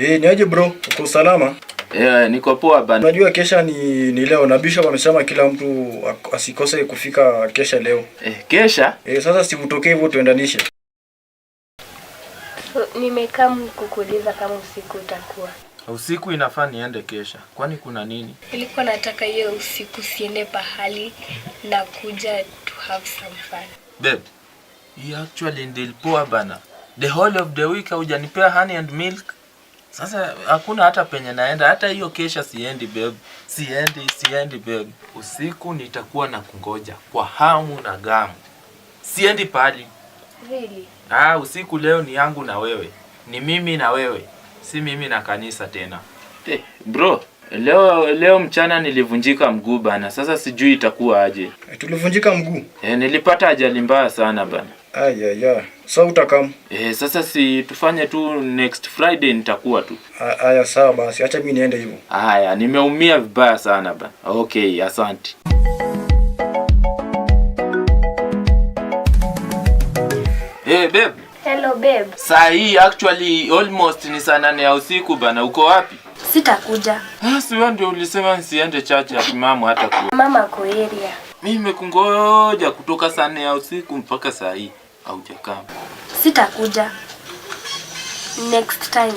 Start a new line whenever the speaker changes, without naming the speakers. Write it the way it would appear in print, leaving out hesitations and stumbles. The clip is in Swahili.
Niaje bro? Uko salama?
Niko poa bana.
Unajua kesha ni leo na Bishop amesema kila mtu asikose kufika kesha leo.
Kesha?
Sasa si utokee hivyo tuendanishe.
Nimekaa kukuuliza kama usiku utakuwa.
Usiku inafaa niende kesha. Kwani kuna nini?
Nilikuwa nataka hiyo usiku siende pahali na kuja to have some fun.
Babe, you actually ndil poa bana. The whole of the week hujanipea honey and milk. Sasa hakuna hata penye naenda, hata hiyo kesha siendi babe. Siendi babe. Usiku nitakuwa na kungoja kwa hamu na gamu. Siendi pali.
Really?
Usiku leo ni yangu na wewe. Ni mimi na wewe. Si mimi na kanisa tena. Bro, leo mchana nilivunjika mguu bana. Sasa sijui itakuwa aje.
Tulivunjika mguu?
Nilipata ajali mbaya sana bana.
Sasa utakam?
Sasa si tufanye tu next Friday nitakuwa tu.
Sawa basi. Acha mimi niende hivyo.
Nimeumia vibaya sana bana. Okay, asante. Babe.
Hello babe.
Saa hii actually almost ni saa 8 ya usiku bana. Uko wapi?
Sitakuja.
Si wewe ndio ulisema nisiende church ya mama hata kwa.
Mama kwa area.
Mimi nimekungoja kutoka saa 4 ya usiku mpaka saa hii. Haujakaa.
Sitakuja. Next time.